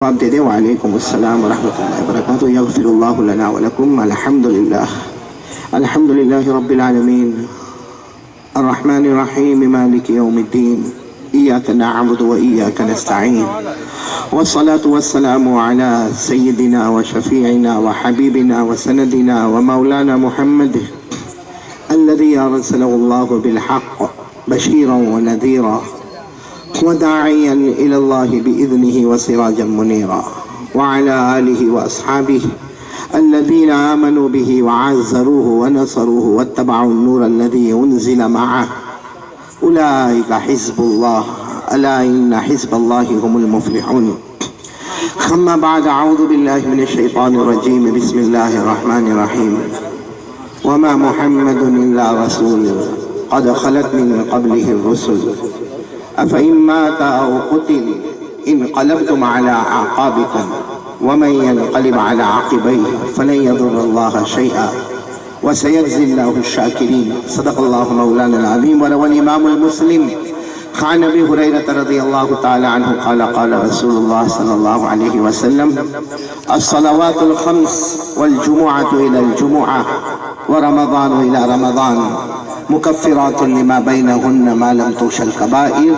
آپ دے دیں وعلیکم السلام ورحمۃ اللہ وبرکاتہ یغفر اللہ لنا ولکم الحمد للہ رب العالمین الرحمن الرحیم مالک یوم الدین ایاک نعبد و ایاک نستعین والصلاة والسلام على سیدنا و شفیعنا و حبیبنا و سندنا و مولانا محمد الذي ارسله الله بالحق بشیرا و نذیرا وداعيا إلى الله بإذنه وسراجا منيرا وعلى آله وأصحابه الذين آمنوا به وعزروه ونصروه واتبعوا النور الذي أنزل معه أولئك حزب الله ألا إن حزب الله هم المفلحون. أما بعد أعوذ بالله من الشيطان الرجيم بسم الله الرحمن الرحيم. وما محمد إلا رسول قد خلت من قبله الرسل أفإن مات أو قتل انقلبتم على أعقابكم ومن ينقلب على عقبيه فلن يضر الله شيئا وسيجزي الله الشاكرين. صدق الله مولانا العظيم. وروى الإمام المسلم عن أبي هريرة رضي الله تعالى عنه قال قال رسول الله صلى الله عليه وسلم الصلوات الخمس والجمعة إلى الجمعة ورمضان إلى رمضان مكفرات لما بينهن ما لم تغش الكبائر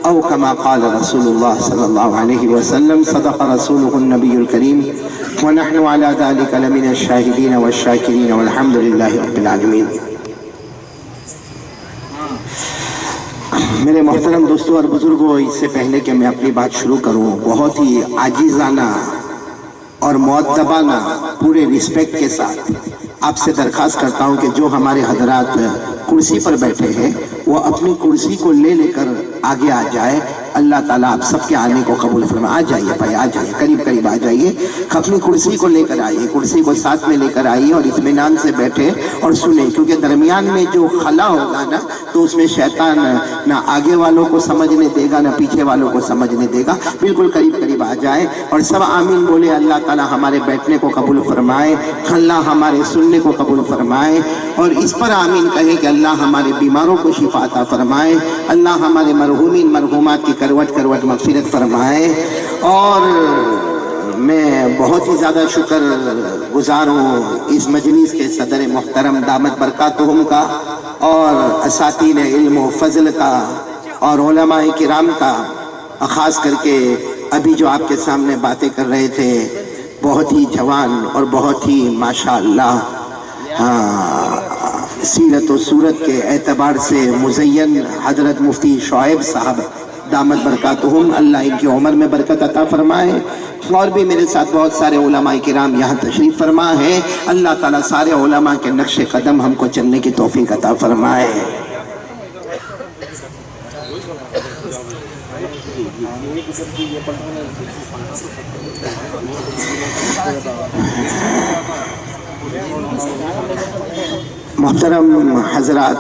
أو كما قال رسول الله صلى الله عليه وسلم. صدق رسوله النبي الكريم ونحن على ذلك لمن الشاهدين والشاكرين والحمد لله رب العالمين. میرے محترم دوستوں اور بزرگوں، اس سے پہلے کہ میں اپنی بات شروع کروں، بہت ہی عاجزانہ اور مؤدبانہ پورے رسپیکٹ کے ساتھ آپ سے درخواست کرتا ہوں کہ جو ہمارے حضرات کرسی پر بیٹھے ہیں وہ اپنی کرسی کو لے کر آگے آ جائے. اللہ تعالیٰ آپ سب کے آنے کو قبول فرمائے. آ جائیے بھائی، آ جائیے، قریب آ جائیے. اپنی کرسی کو لے کر آئیے، کرسی کو ساتھ میں لے کر آئیے اور اطمینان سے بیٹھے اور سنیں، کیونکہ درمیان میں جو خلا ہوگا نا تو اس میں شیطان نہ آگے والوں کو سمجھنے دے گا نہ پیچھے والوں کو سمجھنے دے گا. بالکل قریب آ جائے اور سب آمین بولے. اللہ تعالیٰ ہمارے بیٹھنے کو قبول فرمائے، اللہ ہمارے سننے کو قبول فرمائے اور اس پر آمین کہے کہ اللہ ہمارے بیماروں کو شفا عطا فرمائے، اللہ ہمارے مرحومین مرحومات کی کروٹ مغفرت فرمائے. اور میں بہت ہی زیادہ شکر گزار ہوں اس مجلس کے صدر محترم دامت برکاتہم کا اور اساتین علم و فضل کا اور علماء کرام کا، خاص کر کے ابھی جو آپ کے سامنے باتیں کر رہے تھے بہت ہی جوان اور بہت ہی ماشاءاللہ سیرت و صورت کے اعتبار سے مزین حضرت مفتی شعیب صاحب دامت برکاتہم، اللہ ان کی عمر میں برکت عطا فرمائے. اور بھی میرے ساتھ بہت سارے علماء کرام یہاں تشریف فرما ہے. اللہ تعالیٰ سارے علماء کے نقش قدم ہم کو چلنے کی توفیق عطا فرمائے. محترم حضرات،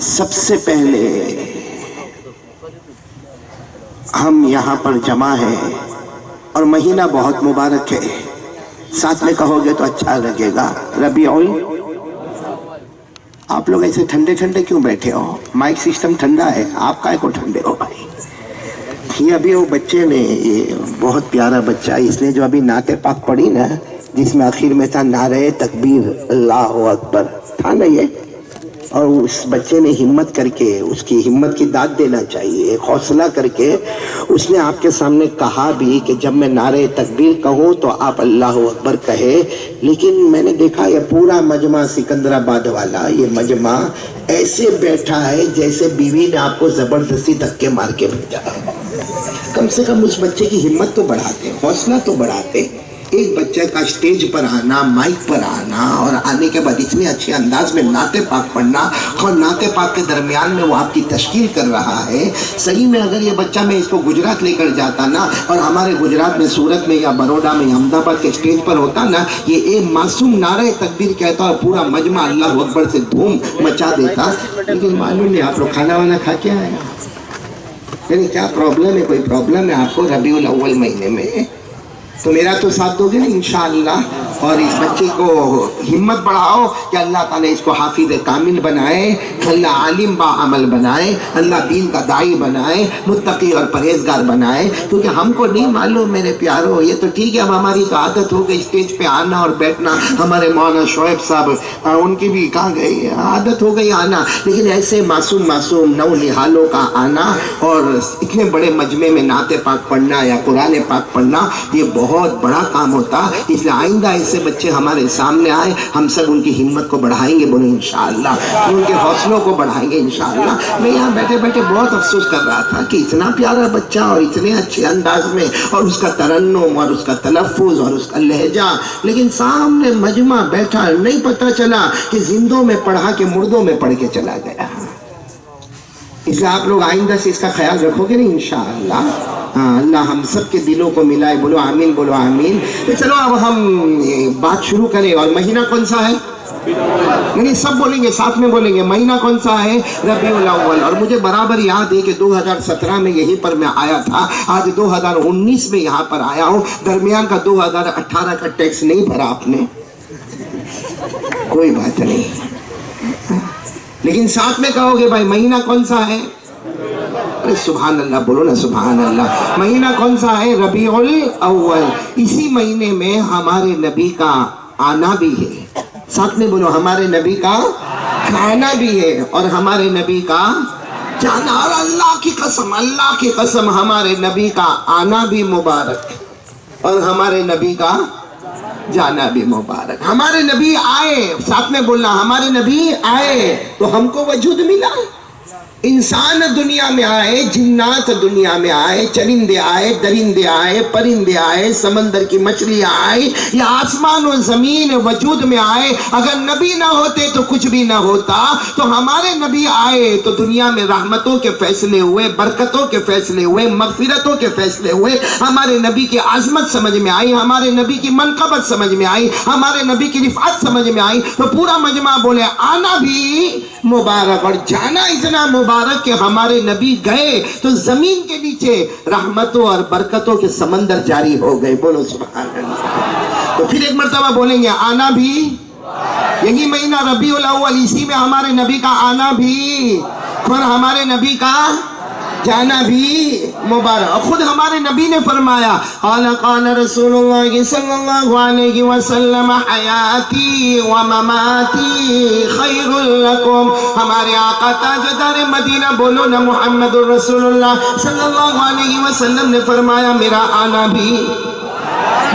سب سے پہلے ہم یہاں پر جمع ہیں اور مہینہ بہت مبارک ہے. ساتھ میں کہو گے تو اچھا لگے گا. ربیع آپ لوگ ایسے ٹھنڈے کیوں بیٹھے ہو؟ مائک سسٹم ٹھنڈا ہے، آپ کائے کو ٹھنڈے ہو بھائی؟ یہ ابھی وہ بچے نے، یہ بہت پیارا بچہ، اس نے جو ابھی نعت پاک پڑھی نا، جس میں آخر میں تھا نعرہ تکبیر اللہ اکبر، تھا نا یہ، اور اس بچے نے ہمت کر کے، اس کی ہمت کی داد دینا چاہیے، حوصلہ کر کے اس نے آپ کے سامنے کہا بھی کہ جب میں نعرہ تکبیر کہوں تو آپ اللہ اکبر کہے. لیکن میں نے دیکھا یہ پورا مجمع سکندر آباد والا، یہ مجمع ایسے بیٹھا ہے جیسے بیوی نے آپ کو زبردستی دھکے مار کے بھیجا. کم سے کم اس بچے کی ہمت تو بڑھاتے، حوصلہ تو بڑھاتے. ایک بچہ کا اسٹیج پر آنا، مائک پر آنا اور آنے کے بعد اتنے اچھے انداز میں نعت پاک پڑھنا اور نعت پاک کے درمیان میں وہ آپ کی تشکیل کر رہا ہے. صحیح میں اگر یہ بچہ میں اس کو گجرات لے کر جاتا نا اور ہمارے گجرات میں سورت میں یا بروڈا میں یا احمد آباد کے اسٹیج پر ہوتا نا، یہ ایک معصوم نعرہ تکبیر کہتا اور پورا مجمع اللہ اکبر سے دھوم مچا دیتا. لیکن معلوم نہیں آپ لوگ کھانا وانا کھا کے آئے، یعنی کیا پرابلم ہے؟ کوئی پرابلم ہے آپ کو ربیع الاول مہینے میں؟ تو میرا تو ساتھ دو گے نا انشاءاللہ، اور اس بچے کو ہمت بڑھاؤ کہ اللہ تعالیٰ اس کو حافظ کامل بنائے، اللہ عالم با عمل بنائے، اللہ دین کا داعی بنائے، متقی اور پرہیزگار بنائے. کیونکہ ہم کو نہیں معلوم میرے پیارو، یہ تو ٹھیک ہے اب ہماری تو عادت ہو گئی اسٹیج پہ آنا اور بیٹھنا، ہمارے مولانا شعیب صاحب ان کی بھی کہاں گئی عادت ہو گئی آنا، لیکن ایسے معصوم نو نہالوں کا آنا اور اتنے بڑے مجمع میں نعت پاک پڑھنا یا قرآن پاک پڑھنا، یہ بہت بڑا کام ہوتا. اس لیے آئندہ ایسے بچے ہمارے سامنے آئے، ہم سب ان کی ہمت کو بڑھائیں گے، بولو انشاءاللہ، ان کے حوصلوں کو بڑھائیں گے انشاءاللہ. میں یہاں بیٹھے بیٹھے بہت افسوس کر رہا تھا کہ اتنا پیارا بچہ اور اتنے اچھے انداز میں، اور اس کا ترنم اور اس کا تلفظ اور اس کا لہجہ، لیکن سامنے مجمع بیٹھا نہیں پتہ چلا کہ زندوں میں پڑھا کہ مردوں میں پڑھ کے چلا گیا. اس لیے آپ لوگ آئندہ سے اس کا خیال رکھو گے نا انشاءاللہ. ہاں اللہ ہم سب کے دلوں کو ملائے، بولو آمین، بولو آمین. تو چلو اب ہم بات شروع کریں. اور مہینہ کون سا ہے؟ نہیں سب بولیں گے، ساتھ میں بولیں گے. مہینہ کون سا ہے؟ ربیع الاول. اور مجھے برابر یاد ہے کہ 2017 میں یہیں پر میں آیا تھا، آج 2019 میں یہاں پر آیا ہوں. درمیان کا 2018 کا ٹیکس نہیں بھرا آپ نے، کوئی بات نہیں، لیکن ساتھ میں کہو گے بھائی مہینہ کون سا ہے؟ ارے سبحان اللہ بولو نا، سبحان اللہ. مہینہ کون سا ہے؟ ربیع الاول. اسی مہینے میں ہمارے نبی کا آنا بھی ہے. ساتھ میں بولو، ہمارے نبی کا کھانا بھی ہے اور ہمارے نبی کا جانا. اور اللہ کی قسم، اللہ کی قسم، ہمارے نبی کا آنا بھی مبارک اور ہمارے نبی کا جانا بھی مبارک. ہمارے نبی آئے، ساتھ میں بولنا، ہمارے نبی آئے تو ہم کو وجود ملا. انسان دنیا میں آئے، جنات دنیا میں آئے، چرندے آئے، درندے آئے، پرندے آئے، سمندر کی مچھلیاں آئے، یا آسمان و زمین وجود میں آئے. اگر نبی نہ ہوتے تو کچھ بھی نہ ہوتا. تو ہمارے نبی آئے تو دنیا میں رحمتوں کے فیصلے ہوئے، برکتوں کے فیصلے ہوئے، مغفرتوں کے فیصلے ہوئے. ہمارے نبی کی عظمت سمجھ میں آئی، ہمارے نبی کی منقبت سمجھ میں آئی، ہمارے نبی کی رفعت سمجھ میں آئی. تو پورا مجمع بولے آنا بھی مبارک اور جانا اتنا مبارک کہ ہمارے نبی گئے تو زمین کے نیچے رحمتوں اور برکتوں کے سمندر جاری ہو گئے. بولو سبحان اللہ. تو پھر ایک مرتبہ بولیں گے آنا بھی، یہی مہینہ ربیع الاول، اسی میں ہمارے نبی کا آنا بھی اور ہمارے نبی کا جانا بھی مبارک. خود ہمارے نبی نے فرمایا، قال قال رسول اللہ صلی اللہ علیہ وسلم حیاتی و مماتی خیر لکم. ہمارے آقا تاجدار مدینہ، بولو نا محمد الرسول اللہ صلی اللہ علیہ وسلم نے فرمایا میرا آنا بھی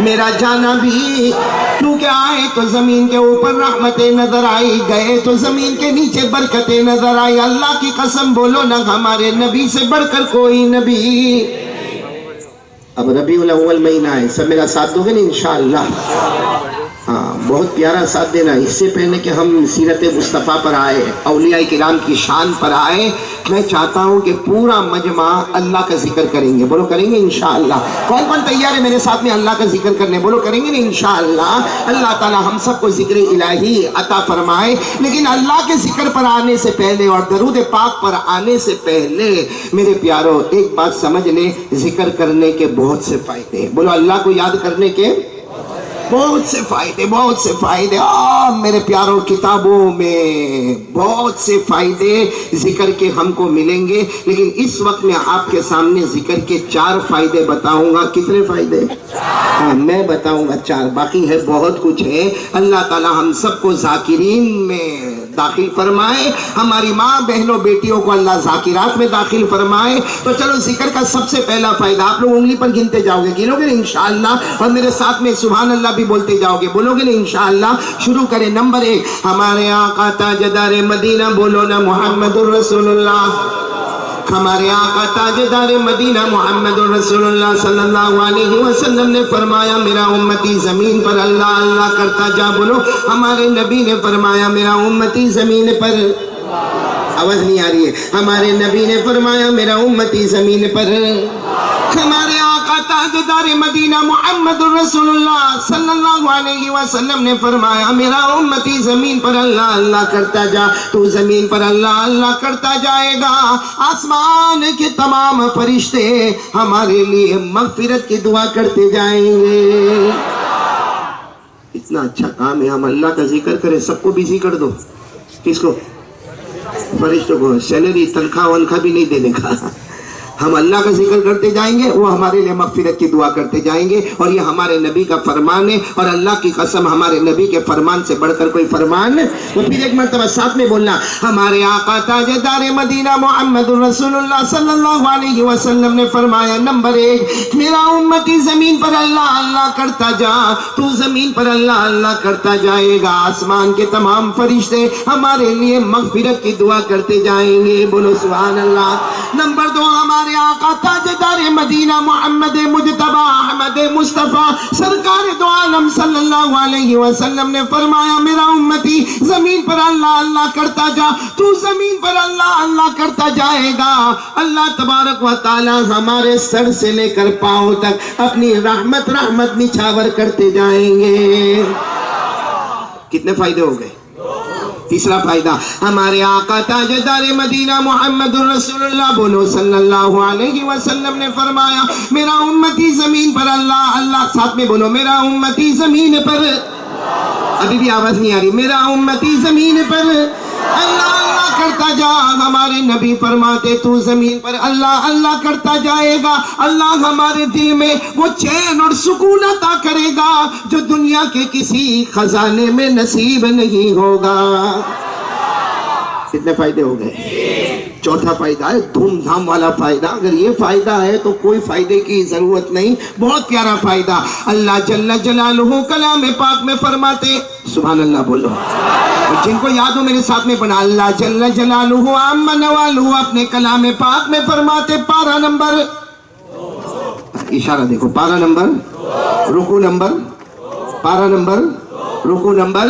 میرا جانا بھی. کیونکہ آئے تو زمین کے اوپر رحمتیں نظر آئی، گئے تو زمین کے نیچے برکتیں نظر آئی. اللہ کی قسم بولو نا، ہمارے نبی سے بڑھ کر کوئی نبی. اب ربیع الاول مہینہ ہے، سب میرا ساتھ دو گے نا انشاءاللہ. ہاں بہت پیارا ساتھ دینا. اس سے پہلے کہ ہم سیرت مصطفیٰ پر آئے، اولیاء کرام کی شان پر آئے، میں چاہتا ہوں کہ پورا مجمع اللہ کا ذکر کریں گے. بولو کریں گے انشاءاللہ. کون کون تیار ہے میرے ساتھ میں اللہ کا ذکر کرنے؟ بولو کریں گے نا انشاءاللہ. اللہ تعالی ہم سب کو ذکر الہی عطا فرمائے. لیکن اللہ کے ذکر پر آنے سے پہلے اور درود پاک پر آنے سے پہلے میرے پیارو ایک بات سمجھ لیں، ذکر کرنے کے بہت سے فائدے ہیں. بولو اللہ کو یاد کرنے کے بہت سے فائدے، بہت سے فائدے. میرے پیاروں کتابوں میں بہت سے فائدے ذکر کے ہم کو ملیں گے، لیکن اس وقت میں آپ کے سامنے ذکر کے 4 فائدے بتاؤں گا. کتنے فائدے؟ ہاں میں بتاؤں گا 4، باقی ہے بہت کچھ ہے. اللہ تعالی ہم سب کو ذاکرین میں داخل فرمائے، ہماری ماں بہنوں بیٹیوں کو اللہ ذاکرات میں داخل فرمائے. تو چلو ذکر کا سب سے پہلا فائدہ آپ لوگ انگلی پر گنتے جاؤ گے، گنو گے نا انشاءاللہ، اور میرے ساتھ میں سبحان اللہ بھی بولتے جاؤ گے. بولو گے نا انشاءاللہ. شروع کریں. نمبر 1، ہمارے آقا تاجدار مدینہ، بولو نا محمد الرسول اللہ. ہمارے آقا تاجدار مدینہ محمد الرسول اللہ صلی اللہ علیہ وسلم نے فرمایا میرا امتی زمین پر اللہ اللہ کرتا جا. بولو ہمارے نبی نے فرمایا میرا امتی زمین پر، آواز نہیں آ رہی ہے، ہمارے نبی نے فرمایا میرا امتی زمین پر. ہمارے آقا تاجدار مدینہ محمد رسول اللہ صلی اللہ علیہ وسلم نے فرمایا میرا امتی زمین پر اللہ اللہ کرتا جا، تو زمین پر اللہ اللہ کرتا جائے گا، آسمان کے تمام فرشتے ہمارے لیے مغفرت کی دعا کرتے جائیں گے۔ اتنا اچھا کام ہے، ہم اللہ کا ذکر کریں، سب کو بزی کر دو۔ کس کو؟ فرشتوں کو۔ سیلری تنخواہ ونخواہ بھی نہیں دینے کا، ہم اللہ کا ذکر کرتے جائیں گے، وہ ہمارے لیے مغفرت کی دعا کرتے جائیں گے، اور یہ ہمارے نبی کا فرمان ہے، اور اللہ کی قسم ہمارے نبی کے فرمان سے بڑھ کر کوئی فرمان ہے۔ وہ پھر ایک مرتبہ ساتھ میں بولنا، ہمارے آقا تاجدار مدینہ محمد رسول اللہ صلی اللہ علیہ وسلم نے فرمایا نمبر 1 میرا امتی زمین پر اللہ اللہ کرتا جا، تو زمین پر اللہ اللہ کرتا جائے گا، آسمان کے تمام فرشتے ہمارے لیے مغفرت کی دعا کرتے جائیں گے، بولو سبحان اللہ۔ نمبر 2 ہمارے آقا تاجدار مدینہ محمد مجتبی احمد مصطفیٰ سرکار دو عالم صلی اللہ علیہ وسلم نے فرمایا میرا امتی زمین پر اللہ اللہ کرتا جا، تو زمین پر اللہ اللہ کرتا جائے گا، اللہ تبارک و تعالی ہمارے سر سے لے کر پاؤں تک اپنی رحمت رحمت نچھاور کرتے جائیں گے۔ کتنے فائدے ہو گئے؟ تیسرا فائدہ، ہمارے آقا تاجدار مدینہ محمد رسول اللہ بولو صلی اللہ علیہ وسلم نے فرمایا میرا امتی زمین پر اللہ اللہ، ساتھ میں بولو میرا امتی زمین پر، ابھی بھی آواز نہیں آ رہی، میرا امتی زمین پر اللہ اللہ کرتا جا۔ ہمارے نبی فرماتے تو زمین پر اللہ اللہ کرتا جائے گا، اللہ ہمارے دل میں وہ چین اور سکون عطا کرے گا جو دنیا کے کسی خزانے میں نصیب نہیں ہوگا۔ کتنے فائدے ہو گئے؟ چوتھا فائدہ ہے دھوم دھام والا فائدہ، اگر یہ فائدہ ہے تو کوئی فائدے کی ضرورت نہیں، بہت پیارا فائدہ۔ اللہ جل جلالہ کلام پاک میں فرماتے، سبحان اللہ بولو، جن کو یاد ہو میرے ساتھ میں پڑھا، اللہ جل جلالہ عم نوالہ اپنے کلام پاک میں فرماتے، پارہ نمبر، اشارہ دیکھو، پارہ نمبر، رکوع نمبر، پارہ نمبر، رکوع نمبر،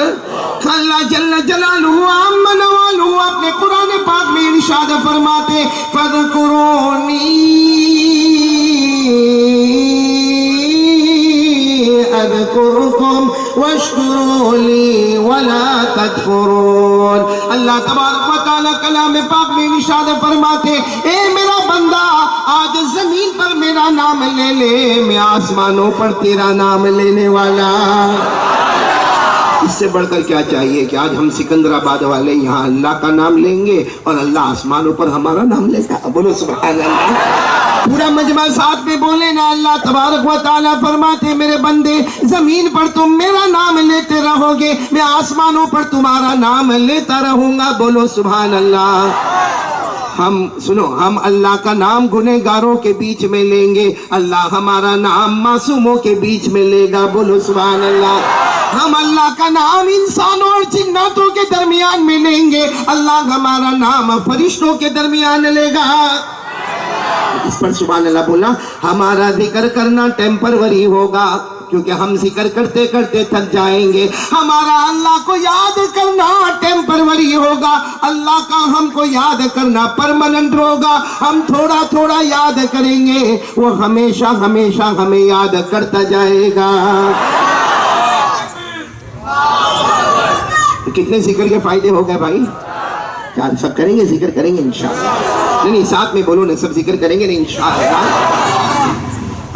اللہ جل جلالہ عم نوالہ اپنے قرآن پاک میں ارشاد فرماتے فَاذْكُرُونِي اذکرکم واشکروا لی ولا تکفرون۔ اللہ تبارک و تعالیٰ کلام پاک میں ارشاد فرماتے اے میرا بندہ آج زمین پر میرا نام لے لے، میں آسمانوں پر تیرا نام لینے والا۔ اس سے بڑھ کر کیا چاہیے کہ آج ہم سکندر آباد والے یہاں اللہ کا نام لیں گے اور اللہ آسمانوں پر ہمارا نام لے گا، بولو سبحان اللہ۔ پورا مجمع ساتھ میں بولے نا، اللہ تبارک و تعالیٰ فرماتے میرے بندے زمین پر تم میرا نام لیتے رہو گے، میں آسمانوں پر تمہارا نام لیتا رہوں گا، بولو سبحان اللہ۔ ہم سنو، ہم اللہ کا نام گنہگاروں کے بیچ میں لیں گے، اللہ ہمارا نام معصوموں کے بیچ میں لے گا، بولو سبحان اللہ۔ ہم اللہ کا نام انسانوں اور جناتوں کے درمیان میں لیں گے، اللہ ہمارا نام فرشتوں کے درمیان لے گا۔ اس پر سبحان اللہ بولا، ہمارا ذکر کرنا ٹیمپروری ہوگا کیونکہ ہم ذکر کرتے کرتے تھک جائیں گے، ہمارا اللہ کو یاد کرنا ٹیمپروری ہوگا، اللہ کا ہم کو یاد کرنا پرماننٹ ہوگا، ہم تھوڑا تھوڑا یاد کریں گے، وہ ہمیشہ ہمیشہ ہمیں یاد کرتا جائے گا۔ کتنے ذکر کے فائدے ہو گئے بھائی؟ کیا سب کریں گے؟ ذکر کریں گے انشاءاللہ؟ نہیں ساتھ میں بولو نا، سب ذکر کریں گے نا انشاءاللہ؟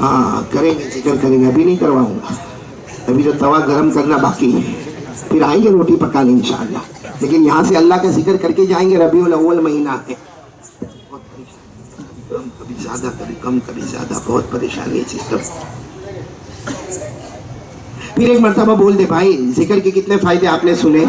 ہاں کریں گے، ذکر کریں گے، ابھی نہیں کرواؤں گا، ابھی تو توا گرم کرنا باقی ہے، پھر آئیں گے روٹی پکانے انشاءاللہ، لیکن یہاں سے اللہ کا ذکر کر کے جائیں گے۔ ربیع الاول مہینہ ہے، کبھی زیادہ کبھی کم کبھی زیادہ، بہت پریشانی ہے سسٹم۔ پھر ایک مرتبہ بول دے بھائی، ذکر کے کتنے فائدے آپ نے سنے؟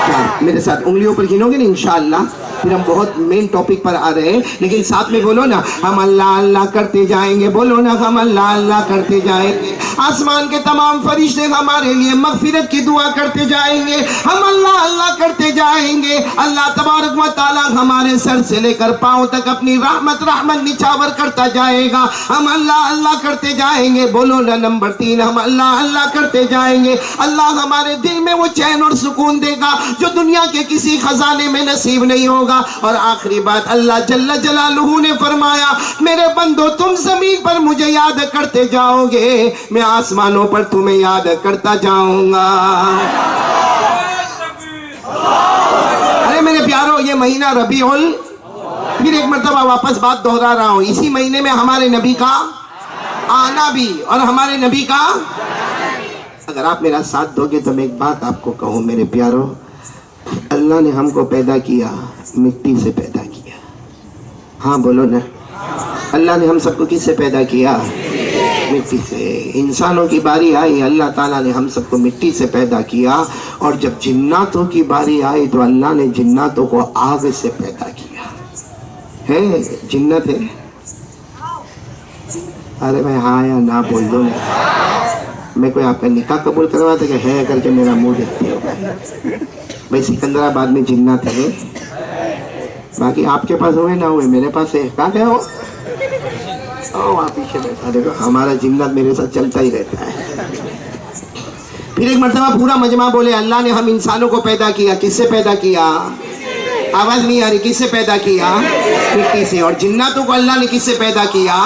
کیا میرے ساتھ انگلیوں پر گنو گے نا انشاءاللہ؟ پھر ہم بہت مین ٹاپک پر آ رہے ہیں، لیکن ساتھ میں بولو نا، ہم اللہ اللہ کرتے جائیں گے، بولو نا ہم اللہ اللہ کرتے جائیں گے، آسمان کے تمام فرشتے ہمارے لیے مغفرت کی دعا کرتے جائیں گے، ہم اللہ اللہ کرتے جائیں گے، اللہ تبارک و تعالیٰ ہمارے سر سے لے کر پاؤں تک اپنی رحمت رحمت نچھاور کرتا جائے گا، ہم اللہ اللہ کرتے جائیں گے، بولو نا نمبر 3 ہم اللہ اللہ کرتے جائیں گے، اللہ ہمارے دل میں وہ چین اور سکون دے گا جو دنیا کے کسی خزانے میں نصیب نہیں ہوگا۔ ہوگا. اور آخری بات اللہ جل جلالہ نے فرمایا میرے بندو تم زمین پر مجھے یاد کرتے جاؤ گے, میں آسمانوں پر تمہیں یاد کرتا جاؤں گا. ارے میرے پیارو, یہ مہینہ ربیع پھر ایک مرتبہ واپس بات دہرا رہا ہوں, اسی مہینے میں ہمارے نبی کا آنا بھی اور ہمارے نبی کا. اگر آپ میرا ساتھ دو گے تو میں ایک بات آپ کو کہوں میرے پیارو, اللہ نے ہم کو پیدا کیا مٹی سے پیدا کیا. ہاں بولو نا, اللہ نے ہم سب کو کس سے پیدا کیا؟ مٹی سے. انسانوں کی باری آئی اللہ تعالیٰ نے ہم سب کو مٹی سے پیدا کیا, اور جب جناتوں کی باری آئی تو اللہ نے جناتوں کو آگ سے پیدا کیا. ہے جنت ہے؟ ارے میں ہاں یا نہ بول دو نا. میں کوئی آپ کا نکاح قبول کرواتا کہ ہے کر کے میرا منہ دیکھتے ہوگا. بھائی سکندرآباد میں جنت ہے, باقی آپ کے پاس ہوئے نہ ہوئے میرے پاس ہے. کہاں گئے ہو؟ وہاں پیچھے بیٹھا دیکھو, ہمارا جنت میرے ساتھ چلتا ہی رہتا ہے. پھر ایک مرتبہ پورا مجمع بولے اللہ نے ہم انسانوں کو پیدا کیا, کس سے پیدا کیا؟ آواز نہیں آ رہی, کس سے پیدا کیا؟ مٹی سے. اور جناتوں کو اللہ نے کس سے پیدا کیا؟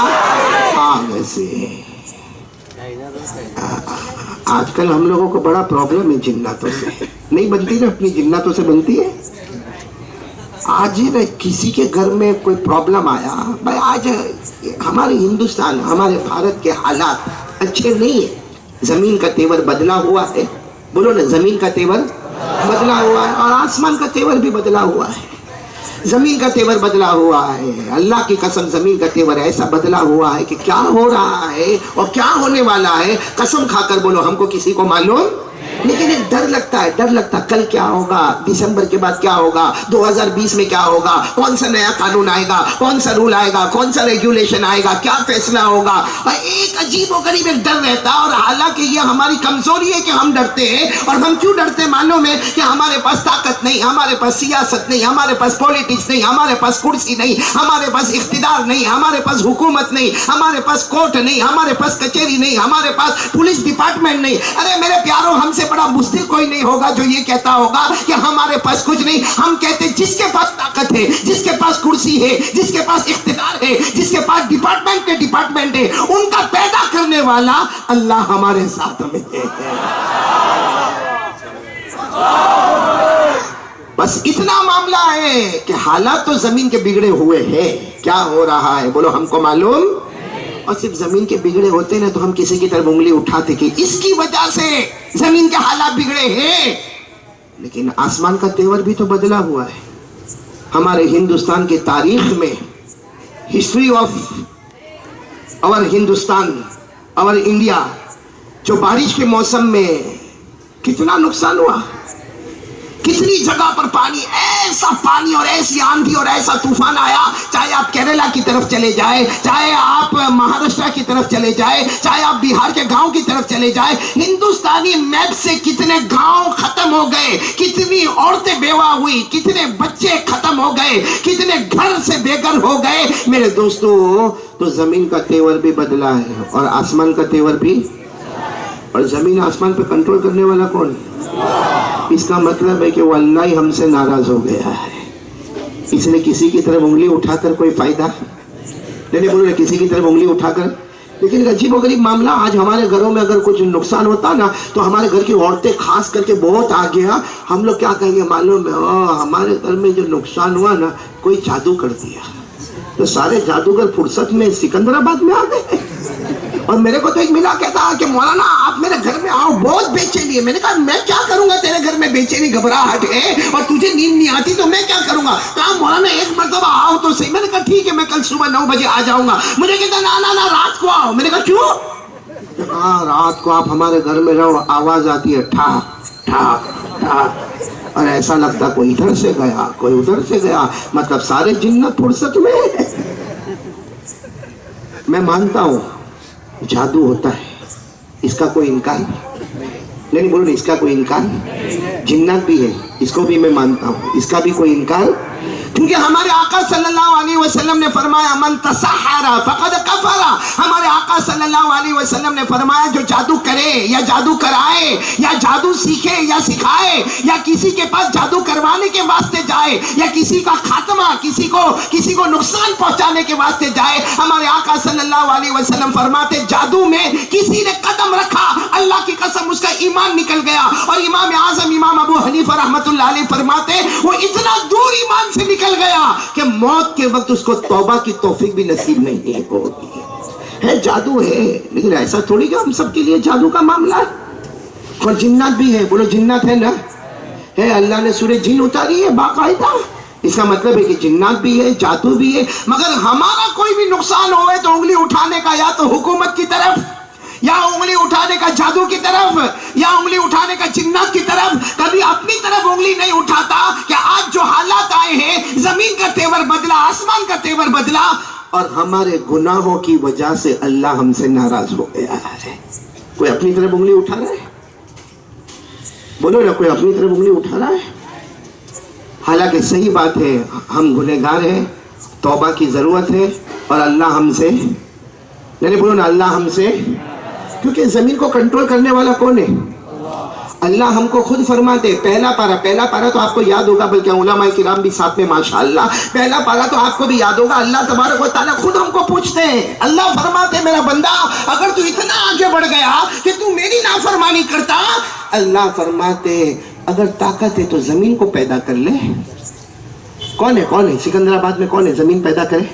آگ سے. آج کل ہم لوگوں کو بڑا پرابلم ہے جناتوں سے. نہیں بنتی نا, اپنی جناتوں سے بنتی ہے. آج کسی کے گھر میں کوئی پرابلم آیا, بھائی آج ہمارے ہندوستان ہمارے بھارت کے حالات اچھے نہیں ہیں. زمین کا تیور بدلا ہوا ہے. بولو نا, زمین کا تیور بدلا ہوا ہے, اور آسمان کا تیور بھی بدلا ہوا ہے. زمین کا تیور بدلا ہوا ہے. اللہ کی قسم زمین کا تیور ایسا بدلا ہوا ہے کہ کیا ہو رہا ہے اور کیا ہونے والا ہے قسم کھا کر بولو ہم کو کسی کو معلوم. لیکن ایک ڈر لگتا ہے, ڈر لگتا کل کیا ہوگا, دسمبر کے بعد کیا ہوگا, 2020 میں کیا ہوگا, کون سا نیا قانون آئے گا, کون سا رول آئے گا, کون سا ریگولیشن آئے گا, کیا فیصلہ ہوگا. اور ایک عجیب و غریب ایک ڈر رہتا. اور حالانکہ یہ ہماری کمزوری ہے کہ ہم ڈرتے ہیں. اور ہم کیوں ڈرتے معلوم ہے کہ ہمارے پاس طاقت نہیں, ہمارے پاس سیاست نہیں, ہمارے پاس پولیٹکس نہیں, ہمارے پاس کرسی نہیں, ہمارے پاس اقتدار نہیں, ہمارے پاس حکومت نہیں, ہمارے پاس کورٹ نہیں, ہمارے پاس کچہری نہیں, ہمارے پاس پولیس ڈپارٹمنٹ نہیں. ارے میرے پیاروں, ہم سے بڑا بزدل کوئی نہیں ہوگا جو یہ کہتا ہوگا کہ ہمارے پاس کچھ نہیں. ہم کہتے جس کے پاس طاقت ہے, جس کے پاس کرسی ہے, جس کے پاس اقتدار ہے, جس کے پاس ڈپارٹمنٹ ہے, ان کا پیدا کرنے والا اللہ ہمارے ساتھ میں ہے. بس اتنا معاملہ ہے کہ حالات تو زمین کے بگڑے ہوئے ہیں. کیا ہو رہا ہے بولو ہم کو معلوم. اور صرف زمین کے بگڑے ہوتے نا تو ہم کسی کی طرف انگلی اٹھاتے کہ اس کی وجہ سے زمین کے حالات بگڑے ہیں. لیکن آسمان کا تیور بھی تو بدلا ہوا ہے. ہمارے ہندوستان کی تاریخ میں ہسٹری آف اور ہندوستان اور انڈیا, جو بارش کے موسم میں کتنا نقصان ہوا, کتنی جگہ پر پانی, ایسا پانی اور ایسی آندھی اور ایسا طوفان آیا. چاہے آپ کیرلا کی طرف چلے جائیں, چاہے آپ مہاراشٹر کی طرف چلے جائیں, چاہے آپ بہار کے گاؤں کی طرف چلے جائیں, ہندوستانی میپ سے کتنے گاؤں ختم ہو گئے, کتنی عورتیں بیوہ ہوئی, کتنے بچے ختم ہو گئے, کتنے گھر سے بے گھر ہو گئے. میرے دوستو, تو زمین کا تیور بھی بدلا ہے اور آسمان کا تیور بھی. اور زمین آسمان پہ کنٹرول کرنے والا کون ہے؟ اس کا مطلب ہے کہ وہ اللہ ہی ہم سے ناراض ہو گیا ہے. اس نے کسی کی طرف انگلی اٹھا کر کوئی فائدہ نہیں بولو نا, کسی کی طرف انگلی اٹھا کر. لیکن عجیب و غریب معاملہ, آج ہمارے گھروں میں اگر کچھ نقصان ہوتا نا تو ہمارے گھر کی عورتیں خاص کر کے بہت آگے ہیں. ہم لوگ کیا کہیں گے معلوم ہے, ہمارے گھر میں جو نقصان ہوا نا کوئی جادو کر دیا. تو سارے جادوگر فرصت میں سکندرآباد میں آ گئے. اور میرے کو تو ایک ملا کہتا کہ مولانا آپ میرے گھر میں آؤ, بہت بے چینی ہے. میں نے کہا میں کیا کروں گا, تیرے گھر میں بے چینی گھبراہٹ ہے اور تجھے نیند نہیں آتی تو میں کیا کروں گا. کہا مولانا ایک مرتبہ آؤ تو صحیح. میں نے کہا ٹھیک ہے, میں کل صبح 9 بجے آ جاؤں گا. مجھے کہتا نا رات کو آؤ. میں نے کہا کیوں؟ ہاں رات کو آپ ہمارے گھر میں رہو, آواز آتی ہے ٹھاک ٹھاک ٹھاک, اور ایسا لگتا کوئی ادھر سے گیا کوئی ادھر سے گیا. مطلب سارے جنات فرصت میں. میں مانتا ہوں جادو ہوتا ہے, اس کا کوئی انکار نہیں بولو نا, اس کا کوئی انکار. جنات بھی ہے, اس کو بھی میں مانتا ہوں, اس کا بھی کوئی انکار. کیونکہ ہمارے آقا صلی اللہ علیہ وسلم نے فرمایا من تسحر فقد کفر. ہمارے آقا صلی اللہ علیہ وسلم نے فرمایا جو جادو کرے یا جادو کرائے یا جادو سیکھے یا سکھائے یا کسی کے پاس جادو کروانے کے واسطے جائے یا کسی کا خاتمہ کسی کو نقصان پہنچانے کے واسطے جائے، ہمارے آقا صلی اللہ علیہ وسلم فرماتے جادو میں کسی نے قدم رکھا اللہ کی قسم اس کا ایمان نکل گیا. اور امام اعظم امام ابو حنیفہ رحمۃ اللہ علیہ فرماتے وہ اتنا دور ایمان سے نکل گیا کہ موت کے وقت اس کو توبہ کی توفیق بھی نصیب نہیں ہوگی. ہے جادو ہے، لیکن ایسا تھوڑی کہ ہم سب کے لیے جادو کا معاملہ ہے. اور جنات بھی ہے، بولو جنات ہے نا، ہے. اللہ نے سورہ جن اتاری ہے باقاعدہ. اس کا مطلب ہے کہ جنات بھی ہے، جادو بھی ہے. مگر ہمارا کوئی بھی نقصان ہوئے تو انگلی اٹھانے کا یا تو حکومت کی طرف، یا انگلی اٹھانے کا جادو کی طرف، یا انگلی اٹھانے کا جنات کی طرف. کبھی اپنی طرف انگلی نہیں اٹھاتا کہ آج جو حالات آئے ہیں، زمین کا تیور بدلا، آسمان کا تیور بدلا، اور ہمارے گناہوں کی وجہ سے اللہ ہم سے ناراض ہو گیا ہے. کوئی اپنی طرف انگلی اٹھا رہا ہے؟ بولو نا، کوئی اپنی طرف انگلی اٹھا رہا ہے؟ حالانکہ صحیح بات ہے، ہم گنہگار ہیں، توبہ کی ضرورت ہے، اور اللہ ہم سے، نہیں بولو نا، اللہ ہم سے، کیونکہ زمین کو کنٹرول کرنے والا کون ہے؟ اللہ ہم کو خود فرماتے. پہلا پارہ تو آپ کو یاد ہوگا، بلکہ علماء کرام بھی ساتھ میں ماشاءاللہ. پہلا پارہ تو آپ کو بھی یاد ہوگا. اللہ تبارک و تعالیٰ خود ہم کو پوچھتے ہیں. اللہ فرماتے میرا بندہ اگر تو اتنا آگے بڑھ گیا کہ تو میری نافرمانی کرتا، اللہ فرماتے اگر طاقت ہے تو زمین کو پیدا کر لے. کون ہے سکندر آباد میں کون ہے زمین پیدا کرے؟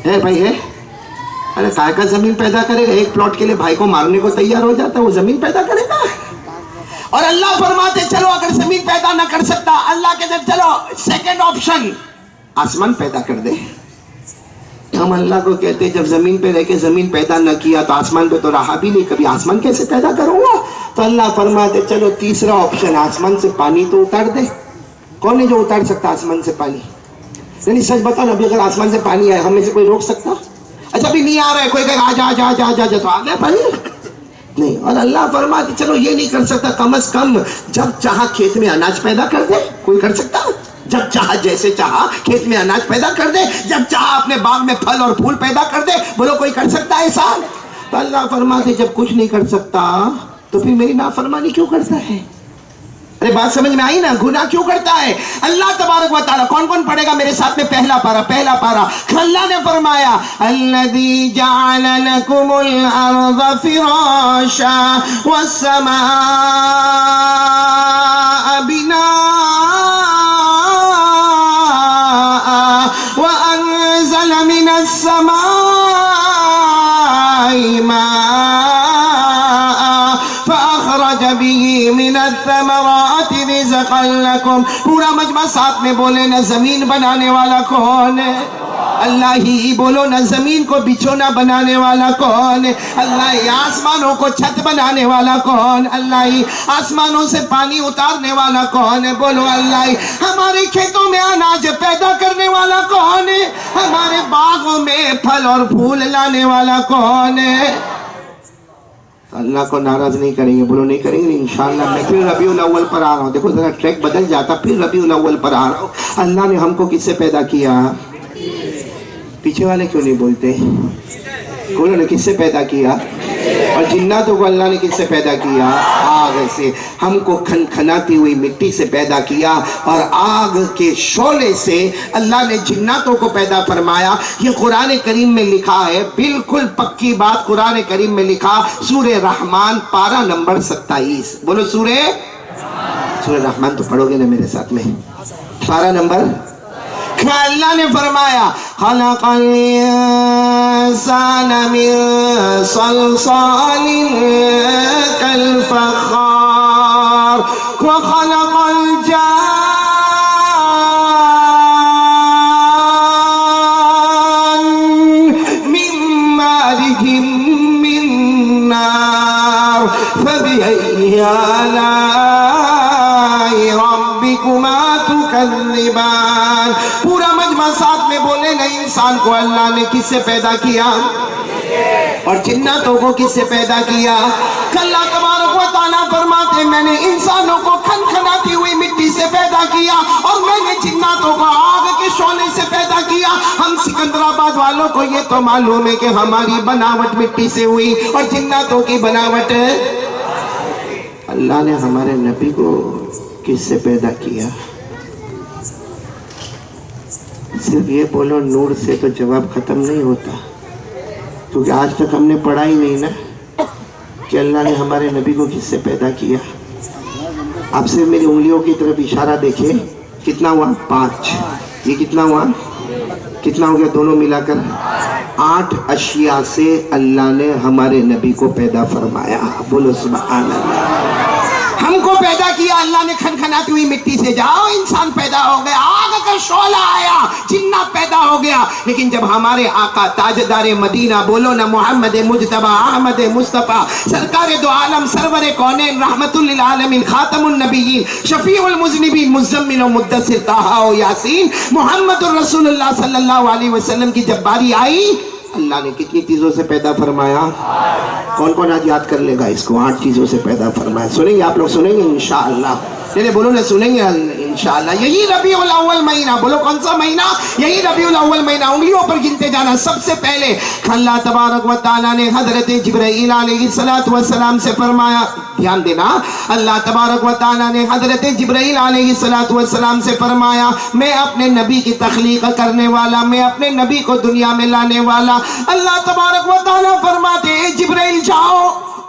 ہے بھائی، ہے؟ ارے کائے کا زمین پیدا کرے گا؟ ایک پلاٹ کے لیے بھائی کو مارنے کو تیار ہو جاتا ہے، وہ زمین پیدا کرے گا. اور اللہ فرماتے چلو اگر زمین پیدا نہ کر سکتا، اللہ کہتے چلو سیکنڈ آپشن آسمان پیدا کر دے. ہم اللہ کو کہتے جب زمین پہ رہ کے زمین پیدا نہ کیا تو آسمان پہ تو رہا بھی نہیں، کبھی آسمان کیسے پیدا کروں گا؟ تو اللہ فرماتے چلو تیسرا آپشن آسمان سے پانی تو اتار دے. کون ہے جو اتار سکتا آسمان سے پانی؟ نہیں سچ بتا نا، ابھی اگر آسمان سے پانی آئے ہم میں سے کوئی روک سکتا؟ اچھا بھی نہیں آ رہا ہے، کوئی کہے آ جا تو آ گیا پانی نہیں. اور اللہ فرماتے چلو یہ نہیں کر سکتا، کم از کم جب چاہا کھیت میں اناج پیدا کر دے. کوئی کر سکتا؟ جب چاہا جیسے چاہا کھیت میں اناج پیدا کر دے، جب چاہا اپنے باغ میں پھل اور پھول پیدا کر دے. بولو کوئی کر سکتا ہے ایسا؟ تو اللہ فرماتے جب کچھ نہیں کر سکتا تو پھر میری نافرمانی کیوں کرتا ہے؟ ارے بات سمجھ میں آئی نا؟ گناہ کیوں کرتا ہے؟ اللہ تبارک و تعالیٰ کون پڑھے گا میرے ساتھ میں؟ پہلا پارہ. اللہ نے فرمایا الذی جعل لکم الارض فراشا والسماء بناء وانزل من السماء ماء فاخرج به من الثمرات رزقا لكم. پورا مجمع ساتھ میں بولے نا، زمین بنانے والا کون ہے؟ اللہ ہی. بولو نا، زمین کو بچھونا بنانے والا کون ہے؟ اللہ ہی. آسمانوں کو چھت بنانے والا کون؟ اللہ ہی. آسمانوں سے پانی اتارنے والا کون ہے؟ بولو اللہ ہی. ہمارے کھیتوں میں اناج پیدا کرنے والا کون ہے؟ ہمارے باغوں میں پھل اور پھول لانے والا کون ہے؟ اللہ کو ناراض نہیں کریں گے. بولو نہیں کریں گے انشاءاللہ. میں پھر ربیع الاول پر آ رہا ہوں. دیکھو ذرا ٹریک بدل جاتا، پھر ربیع الاول پر آ رہا ہوں. اللہ نے ہم کو کس سے پیدا کیا؟ پیچھے والے کیوں نہیں بولتے؟ بولو نے کس سے پیدا کیا؟ اور جناتوں کو اللہ نے کس سے پیدا کیا؟ آگ سے. ہم کو کھنکھناتی ہوئی مٹی سے پیدا کیا، اور آگ کے شعلے سے اللہ نے جناتوں کو پیدا فرمایا. یہ قرآن کریم میں لکھا ہے، بالکل پکی بات. قرآن کریم میں لکھا سورہ رحمان پارہ نمبر 27. بولو سورہ رحمان تو پڑھو گے نا میرے ساتھ میں؟ پارہ نمبر. اللہ نے فرمایا خلق الانسان من صلصال كالفخار وخلق الجان من مارج من نار فبأي آلاء ربكما تكذبان. پورا مجمع ساتھ میں بولے نا، انسان کو اللہ نے کس سے پیدا کیا؟ اور جناتوں کو کس سے پیدا کیا؟ اللہ تبارک و تعالیٰ فرماتے میں نے انسانوں کو کھنکھناتی ہوئی مٹی سے پیدا کیا اور میں نے جناتوں کو آگ کے شعلے سے پیدا کیا. ہم سکندرآباد والوں کو یہ تو معلوم ہے کہ ہماری بناوٹ مٹی سے ہوئی اور جناتوں کی بناوٹ اللہ نے ہمارے نبی کو کس سے پیدا کیا؟ صرف یہ بولو نور سے تو جواب ختم نہیں ہوتا، کیونکہ آج تک ہم نے پڑھا ہی نہیں نا کہ اللہ نے ہمارے نبی کو کس سے پیدا کیا. آپ صرف میری انگلیوں کی طرف اشارہ دیکھیں، کتنا ہوا؟ 5. یہ کتنا ہوا؟ کتنا ہو گیا دونوں ملا کر؟ 8 اشیاء سے اللہ نے ہمارے نبی کو پیدا فرمایا. بولو سبحان اللہ. ہم کو پیدا کیا اللہ نے کھنکھناتی ہوئی مٹی سے، جاؤ انسان پیدا ہو گیا، آگ کا شعلہ آیا، جنات پیدا ہو گیا. لیکن جب ہمارے آقا تاجدار مدینہ، بولو نا محمد مجتبی احمد مصطفیٰ سرکار دو عالم سرور کونین رحمت للعالمین خاتم النبیین شفیع المذنبین مزمل و مدثر طٰہٰ و یاسین محمد الرسول اللہ صلی اللہ علیہ وسلم کی جب باری آئی، اللہ نے کتنی چیزوں سے پیدا فرمایا؟ کون کون آج یاد کر لے گا اس کو؟ 8 چیزوں سے پیدا فرمایا. سنیں گے آپ لوگ؟ سنیں گے انشاءاللہ؟ چلے بولو نا سنیں گے انشاءاللہ. یہی ربیع الاول مہینہ، بولو کون سا مہینہ؟ یہی ربیع الاول مہینہ. انگلیوں پر گنتے جانا. سب سے پہلے اللہ تبارک و تعالیٰ نے حضرت جبرائیل علیہ السلام سے فرمایا، دھیان دینا، اللہ تبارک و تعالیٰ نے حضرت جبرائیل علیہ السلام سے فرمایا، میں اپنے نبی کی تخلیق کرنے والا، میں اپنے نبی کو دنیا میں لانے والا. اللہ تبارک و تعالیٰ فرماتے ہیں جبرائیل جاؤ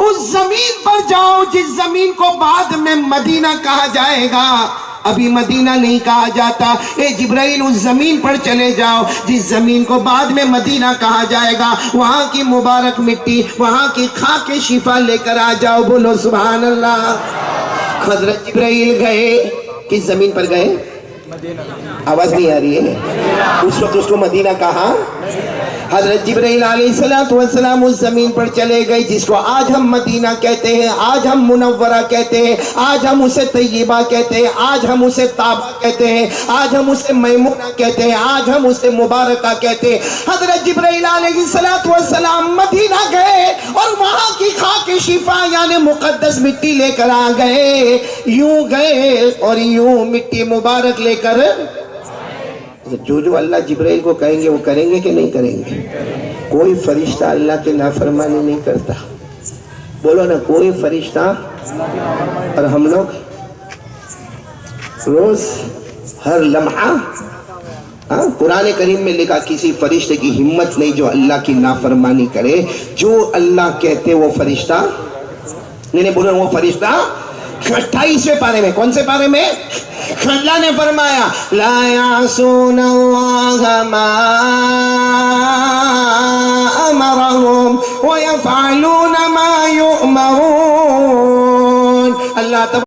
اس زمین پر جاؤ جس زمین کو بعد میں مدینہ کہا جائے گا، ابھی مدینہ نہیں کہا جاتا. اے جبرائیل اس زمین پر چلے جاؤ جس زمین کو بعد میں مدینہ کہا جائے گا، وہاں کی مبارک مٹی، وہاں کی خاک شفا لے کر آ جاؤ. بولو سبحان اللہ. حضرت جبرائیل گئے، کس زمین پر گئے؟ آواز نہیں آ رہی ہے؟ اس وقت اس کو مدینہ کہا. حضرت جبرائیل علیہ السلام اس زمین پر چلے گئے جس کو آج ہم مدینہ کہتے ہیں، آج ہم منورہ کہتے ہیں، آج ہم اسے طیبہ کہتے ہیں، آج ہم اسے طابہ کہتے ہیں، آج ہم اسے میمونہ کہتے ہیں، آج ہم اسے مبارکہ کہتے ہیں. حضرت جبرائیل علیہ السلام مدینہ گئے اور وہاں کی خاک شفا یعنی مقدس مٹی لے کر آ گئے. یوں گئے اور یوں مٹی مبارک لے کر جو اللہ جبرائیل کو کہیں گے وہ کریں گے کہ نہیں کریں گے؟ کوئی فرشتہ اللہ کے نافرمانی نہیں کرتا. بولو نا کوئی فرشتہ. اور ہم لوگ روز ہر لمحہ قرآن کریم میں لکھا کسی فرشتے کی ہمت نہیں جو اللہ کی نافرمانی کرے. جو اللہ کہتے وہ فرشتہ نہیں بولو وہ فرشتہ 28ویں پارے میں. کون سے پارے میں؟ اللہ نے فرمایا لا یعصون اللہ ما امرهم ویفعلون ما یؤمرون. اللہ